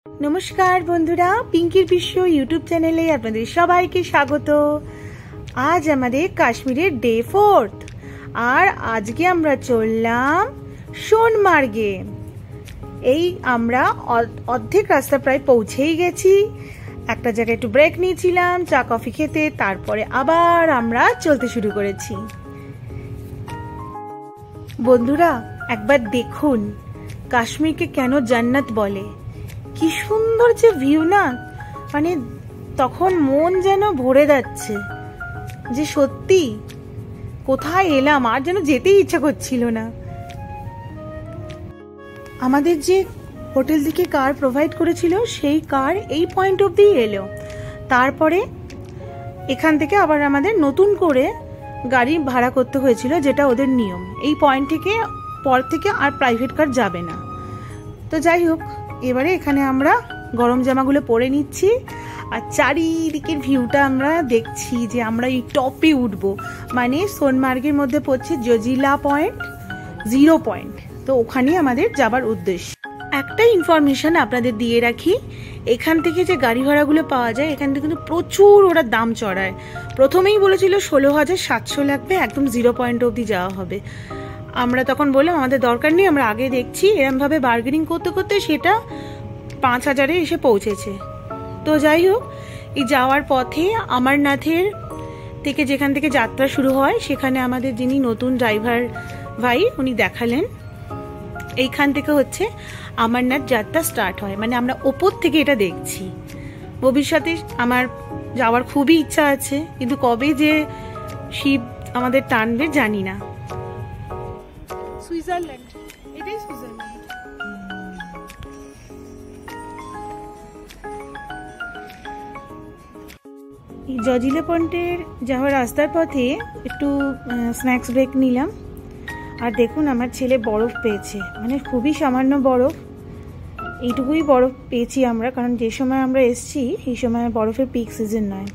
नमस्कार बंधुरा पिंकिर विश्व यूट्यूब चैनेले आपनादेर सबाइके स्वागत। आज आमादेर काश्मीरेर डे 4 और आज के आमरा चललाम सोनमार्गे। এই আমরা অর্ধেক রাস্তা প্রায় পৌঁছেই গেছি। একটা জায়গায় একটু ব্রেক নিয়েছিলাম চা কফি খেতে, তারপরে আবার আমরা চলতে শুরু করেছি। বন্ধুরা একবার দেখুন কাশ্মীরকে কেন জান্নাত বলে। কি সুন্দর যে ভিউ না, মানে তখন মন যেন ভরে যাচ্ছে যে সত্যি কোথায় এলাম, আর যেন যেতেই ইচ্ছা করছিল না। আমাদের যে হোটেল থেকে কার প্রোভাইড করেছিল সেই কার এই পয়েন্ট অবধি এলো, তারপরে এখান থেকে আবার আমাদের নতুন করে গাড়ি ভাড়া করতে হয়েছিল, যেটা ওদের নিয়ম। এই পয়েন্ট থেকে পর থেকে আর প্রাইভেট কার যাবে না। তো যাই হোক, এবারে এখানে আমরা গরম জামাগুলো পরে নিচ্ছি আর চারিদিকের ভিউটা আমরা দেখছি যে আমরা এই টপে উঠবো। মানে সোনমার্গের মধ্যে পড়ছে জজিলা পয়েন্ট, 0 পয়েন্ট। তো ওখানেই আমাদের যাবার উদ্দেশ্য। একটা ইনফরমেশন আপনাদের দিয়ে রাখি, এখান থেকে যে গাড়ি ভাড়াগুলো পাওয়া যায় এখান থেকে কিন্তু প্রচুর ওরা দাম চড়ায়। প্রথমেই বলেছিল 16,700 লাগবে, একদম 0 পয়েন্ট অবধি যাওয়া হবে। আমরা তখন বললাম আমাদের দরকার নেই, আমরা আগে দেখছি। এরমভাবে বার্গেনিং করতে করতে সেটা 5,000-এ এসে পৌঁছেছে। তো যাই হোক, এই যাওয়ার পথে অমরনাথের থেকে যেখান থেকে যাত্রা শুরু হয় সেখানে আমাদের যিনি নতুন ড্রাইভার ভাই উনি দেখালেন এইখান থেকে হচ্ছে অমরনাথ যাত্রা স্টার্ট হয়। মানে আমরা ওপর থেকে এটা দেখছি। ভবিষ্যতে আমার যাওয়ার খুবই ইচ্ছা আছে, কিন্তু কবে যে শিব আমাদের টানবে জানি না। সুইজারল্যান্ড, এটাই সুইজারল্যান্ড। এই জজিলা পয়েন্টের যাওয়ার রাস্তার পথে একটু স্ন্যাক্স ব্রেক নিলাম। আর দেখুন আমার ছেলে বরফ পেয়েছে, মানে খুবই সামান্য বরফ, এইটুকুই বরফ পেয়েছি আমরা। কারণ যে সময় আমরা এসছি এই সময় বরফের পিক সিজন নয়,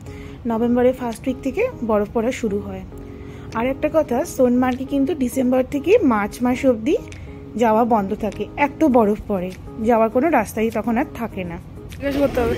নভেম্বরের ফার্স্ট উইক থেকে বরফ পড়া শুরু হয়। আর একটা কথা, সোনমার্গে কিন্তু ডিসেম্বর থেকে মার্চ মাস অবধি যাওয়া বন্ধ থাকে, এত বরফ পড়ে, যাওয়ার কোনো রাস্তাই তখন আর থাকে না। করতে হবে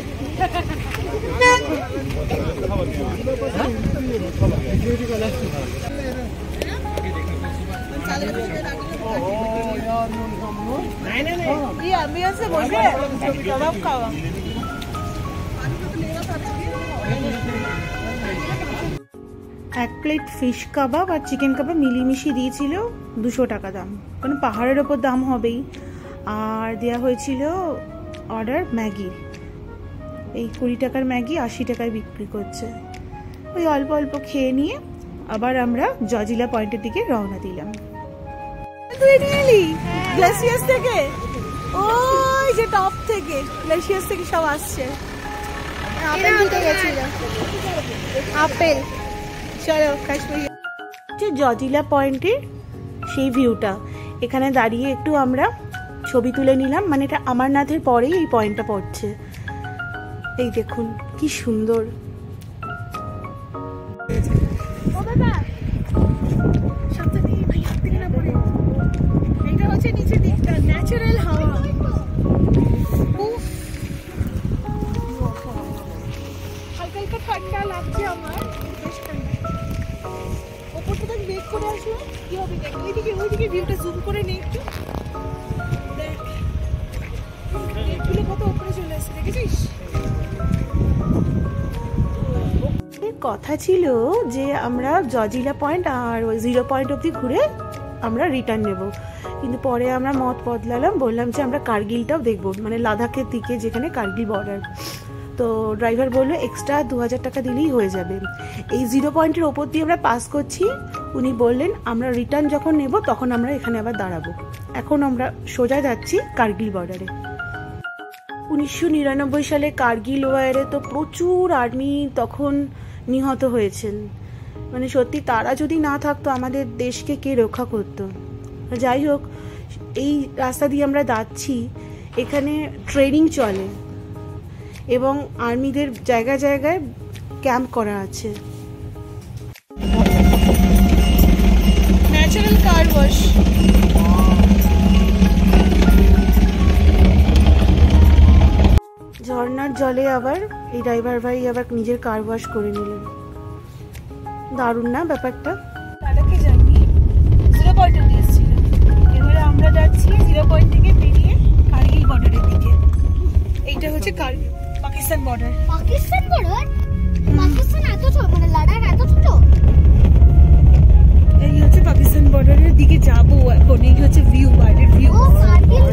এক প্লেট ফিশ কাবাব আর চিকেন কাবাব মিলিয়ে দিয়েছিল 200 টাকা দাম, কারণ পাহাড়ের ওপর দাম হবেই। আর দেওয়া হয়েছিল অর্ডার ম্যাগি, এই 20 টাকার ম্যাগি 80 টাকায় বিক্রি করছে। ওই অল্প অল্প খেয়ে নিয়ে আবার আমরা জজিলা পয়েন্টের দিকে রওনা দিলাম। তুই নিয়ে এলি গ্লেসিয়াস থেকে, ওই যে টপ থেকে গ্লেসিয়াস থেকে সব আসছে। আপেল নিতে গেছিল, আপেল। চলো কাশ্মীর যে জজিলা পয়েন্টের সেই ভিউটা, এখানে দাঁড়িয়ে একটু আমরা ছবি তুলে নিলাম। মানে এটা অমরনাথের পরেই এই পয়েন্টটা পড়ছে। এই দেখুন কি সুন্দর। এটা হচ্ছে নিচের দিকটা, ন্যাচারাল হাওয়া। হালকা হালকা ঠান্ডা লাগছে আমার, বেশ ঠান্ডা। ওপরটা তো বেক করে আসলো, কি হবে দেখ। ওইদিকে ভিউটা জুম করে নে একটু, দেখ কত উপরে চলে আসছে, দেখেছিস? কথা ছিল যে আমরা জজিলা পয়েন্ট আর ওই 0 পয়েন্ট অবধি ঘুরে আমরা রিটার্ন নেব, কিন্তু পরে আমরা মত বদলালাম, বললাম যে আমরা কার্গিলটাও দেখবো, মানে লাদাখের দিকে যেখানে কার্গিল বর্ডার। তো ড্রাইভার বললো এক্সট্রা 2000 টাকা দিলেই হয়ে যাবে। এই 0 পয়েন্টের ওপর দিয়ে আমরা পাস করছি, উনি বললেন আমরা রিটার্ন যখন নেব তখন আমরা এখানে আবার দাঁড়াবো। এখন আমরা সোজা যাচ্ছি কার্গিল বর্ডারে। 1999 সালে কার্গিল ওয়ারে তো প্রচুর আর্মি তখন নিহত হয়েছেন। মানে সত্যি তারা যদি না থাকতো আমাদের দেশকে কে রক্ষা করতো। যাই হোক, এই রাস্তা দিয়ে আমরা যাচ্ছি, এখানে ট্রেনিং চলে এবং আর্মিদের জায়গায় জায়গায় ক্যাম্প করা আছে। Natural car wash. ঝর্ণার জলে আবার এই ড্রাইভার ভাই আবার নিজের কার ওয়াশ করে নিলেন। দারুণ না ব্যাপারটা? লাদাখে যাইনি, 0 পয়েন্টে এসেছিল। এবারে আমরা যাচ্ছি 0 পয়েন্ট থেকে বেরিয়ে কার্গিল বর্ডারের দিকে। এইটা হচ্ছে কার্গিল পাকিস্তান বর্ডার। পাকিস্তান বর্ডার? পাকিস্তান এত ছোট, মানে লাদাখ এত ছোট? এই হচ্ছে পাকিস্তান বর্ডারের দিকে যাবো এখন। এই হচ্ছে ভিউ, বাইরের ভিউ। ও কার্গিল,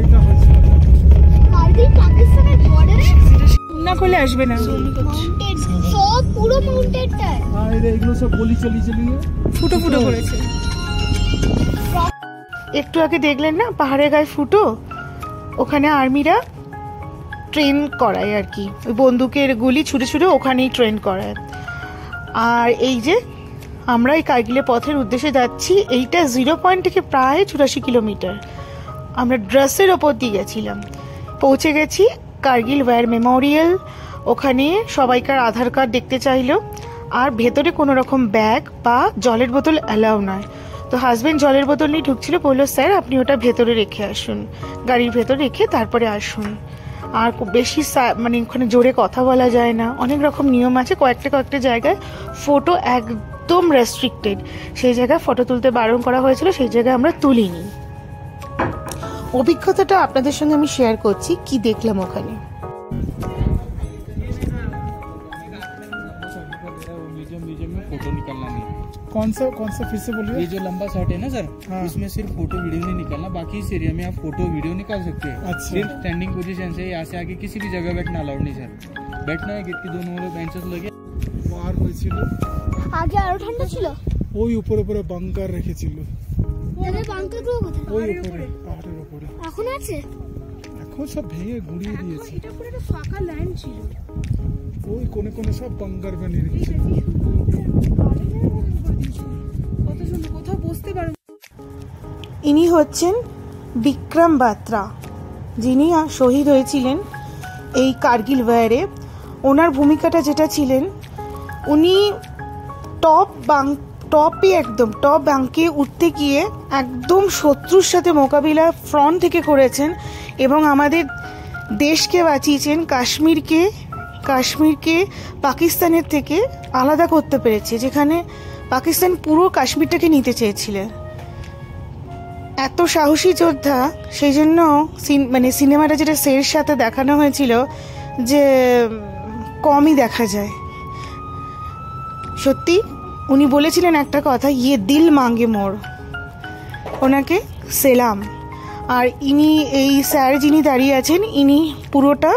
কার্গিল পাকিস্তানের বর্ডারে? না করলে আসবে না। মাউন্টেন, সব পুরো মাউন্টেনটা। আর এগুলো সব গলি চলি ফুটো ফুটো করেছে। একটু আগে দেখলেন না পাহাড়ের গায়ে ফুটো, ওখানে আর্মিরা ট্রেন করায় আর কি, ওই বন্দুকের গুলি ছুটে ছুটে ওখানেই ট্রেন করায়। আর এই যে আমরা এই কার্গিলের পথের উদ্দেশ্যে যাচ্ছি, এইটা 0 পয়েন্ট থেকে প্রায় 84 কিলোমিটার। আমরা ড্রেসের ওপর দিয়ে গেছিলাম, পৌঁছে গেছি কার্গিল ওয়্যার মেমোরিয়াল। ওখানে সবাইকার আধার কার্ড দেখতে চাইলো, আর ভেতরে কোনো রকম ব্যাগ বা জলের বোতল অ্যালাউ নয়। তো হাজব্যান্ড জলের বোতল নিয়ে ঢুকছিল, বললো স্যার আপনি ওটা ভেতরে রেখে আসুন, গাড়ির ভেতরে রেখে তারপরে আসুন। আর বেশি মানে ওখানে জোরে কথা বলা যায় না, অনেক রকম নিয়ম আছে। কয়েকটা জায়গায় ফটো একদম রেস্ট্রিক্টেড, সেই জায়গায় ফটো তুলতে বারণ করা হয়েছিল, সেই জায়গায় আমরা তুলিনি। অভিজ্ঞতাটা আপনাদের সঙ্গে আমি শেয়ার করছি, কি দেখলাম ওখানে। फोटो निकालना नहीं। कौन सा फिर से बोलिए? ये जो लंबा शॉट है ना सर, उसमें सिर्फ फोटो वीडियो नहीं निकालना, बाकी इस एरिया में आप फोटो वीडियो निकाल सकते हैं। अच्छा। सिर्फ स्टैंडिंग पोजीशन से यहाँ से आगे किसी भी जगह बैठना अलाउड नहीं सर। बैठना है गेट के दोनों वाले बेंचेस लगे। পার হয়েছিল, আগে আরো ঠান্ডা ছিল। ওই উপরে বাংকার রেখেছিল। তাহলে বাংকারগুলো কোথায়? ওই উপরে, পাহাড়ের উপরে। এখন আছে? এখন সব ভেঙে গুঁড়িয়ে দিয়েছে। এটা পুরো একটা ফাঁকা ল্যান্ড ছিল, ওই কোনে কোনে সব বাংকার বানিয়ে রেখেছে। কোথাও বসতে পারো। ইনি হচ্ছেন বিক্রম বাত্রা, যিনি শহীদ হয়েছিলেন এই কার্গিল ওয়্যারে। ওনার ভূমিকাটা যেটা ছিলেন, উনি টপ বাঙ্কে উঠতে গিয়ে একদম শত্রুর সাথে মোকাবিলা ফ্রন্ট থেকে করেছেন এবং আমাদের দেশকে বাঁচিয়েছেন। কাশ্মীরকে পাকিস্তানের থেকে আলাদা করতে পেরেছে, যেখানে পাকিস্তান পুরো কাশ্মীরটাকে নিতে চেয়েছিলেন। এত সাহসী যোদ্ধা, সেই জন্য মানে সিনেমাটা যেটা সের সাথে দেখানো হয়েছিল যে কমই দেখা যায়। সত্যি উনি বলেছিলেন একটা কথা, ইয়ে দিল মাঙ্গে মোর, ওনাকে সেলাম। আর ইনি এই স্যার যিনি দাঁড়িয়ে আছেন, ইনি পুরোটা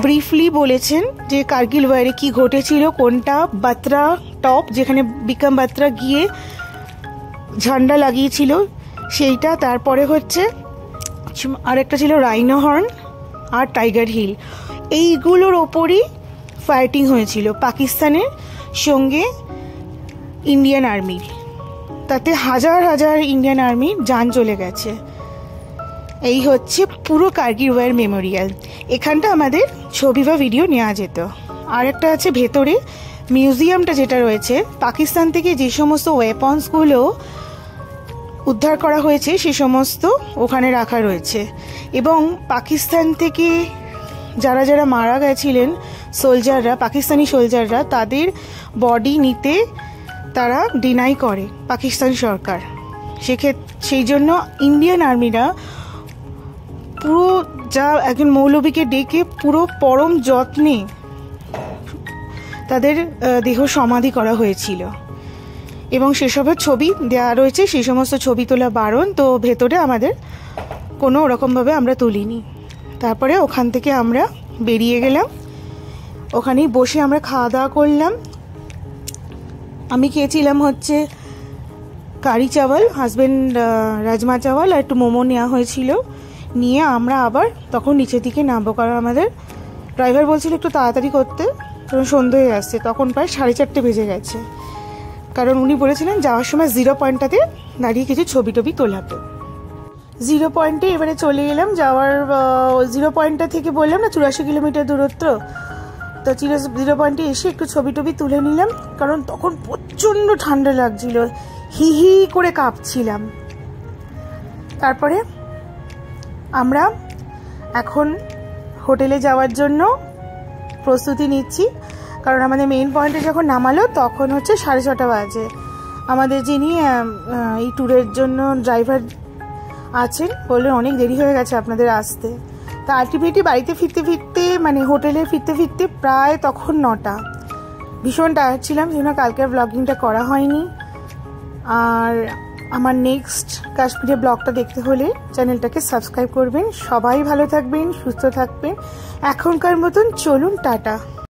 ব্রিফলি বলেছেন যে কার্গিল ওয়্যারে কি ঘটেছিল, কোনটা বাত্রা টপ যেখানে বিক্রম বাত্রা গিয়ে ঝান্ডা লাগিয়েছিল সেইটা, তারপরে হচ্ছে আরেকটা ছিল রাইনো হর্ন আর টাইগার হিল। এইগুলোর ওপরই ফাইটিং হয়েছিল পাকিস্তানের সঙ্গে ইন্ডিয়ান আর্মির, তাতে হাজার হাজার ইন্ডিয়ান আর্মির জান চলে গেছে। এই হচ্ছে পুরো কার্গিল ওয়্যার মেমোরিয়াল। এখানটা আমাদের ছবি বা ভিডিও নেওয়া যেত। আর একটা আছে ভেতরে মিউজিয়ামটা যেটা রয়েছে, পাকিস্তান থেকে যে সমস্ত ওয়েপন্সগুলো উদ্ধার করা হয়েছে সে সমস্ত ওখানে রাখা রয়েছে। এবং পাকিস্তান থেকে যারা যারা মারা গেছিলেন সোলজাররা, পাকিস্তানি সোলজাররা, তাদের বডি নিতে তারা ডিনাই করে পাকিস্তান সরকার। সেই জন্য ইন্ডিয়ান আর্মিরা পুরো যা একজন মৌলবীকে ডেকে পুরো পরম যত্নে তাদের দেহ সমাধি করা হয়েছিল এবং সেসবের ছবি দেওয়া রয়েছে। সেই সমস্ত ছবি তোলা বারণ, তো ভেতরে আমাদের কোনো ওরকমভাবে আমরা তুলিনি। তারপরে ওখান থেকে আমরা বেরিয়ে গেলাম, ওখানেই বসে আমরা খাওয়া দাওয়া করলাম। আমি খেয়েছিলাম হচ্ছে কারি চাওয়াল, হাজব্যান্ড রাজমা চাওয়াল, আর একটু মোমো নেওয়া হয়েছিল। নিয়ে আমরা আবার তখন নিচের দিকে নামবো, কারণ আমাদের ড্রাইভার বলছিল একটু তাড়াতাড়ি করতে, কারণ সন্ধ্যে হয়ে আসছে। তখন প্রায় 4:30 বেজে গেছে, কারণ উনি বলেছিলেন যাওয়ার সময় 0 পয়েন্টটাতে দাঁড়িয়ে কিছু ছবি টবি তোলাতে। 0 পয়েন্টে এবারে চলে এলাম। যাওয়ার 0 পয়েন্টটা থেকে বললাম না 84 কিলোমিটার দূরত্ব, তো 0 পয়েন্টে এসে একটু ছবি টবি তুলে নিলাম, কারণ তখন প্রচণ্ড ঠান্ডা লাগছিল, হি হি করে কাঁপছিলাম। তারপরে আমরা এখন হোটেলে যাওয়ার জন্য প্রস্তুতি নিচ্ছি, কারণ আমাদের মেইন পয়েন্টে যখন নামালো তখন হচ্ছে 6:30 বাজে। আমাদের যিনি এই ট্যুরের জন্য ড্রাইভার আছেন বললেন অনেক দেরি হয়ে গেছে আপনাদের আসতে। তা আলটিমেটলি বাড়িতে ফিরতে ফিরতে মানে হোটেলে ফিরতে ফিরতে প্রায় তখন 9টা। ভীষণ টায়ার্ড ছিলাম, সেই জন্য কালকের ব্লগিংটা করা হয়নি। আর আমার নেক্সট কাশ্মীরের ব্লগটা দেখতে হলে চ্যানেলটাকে সাবস্ক্রাইব করবেন। সবাই ভালো থাকবেন, সুস্থ থাকবেন। এখনকার মতন চলুন, টাটা।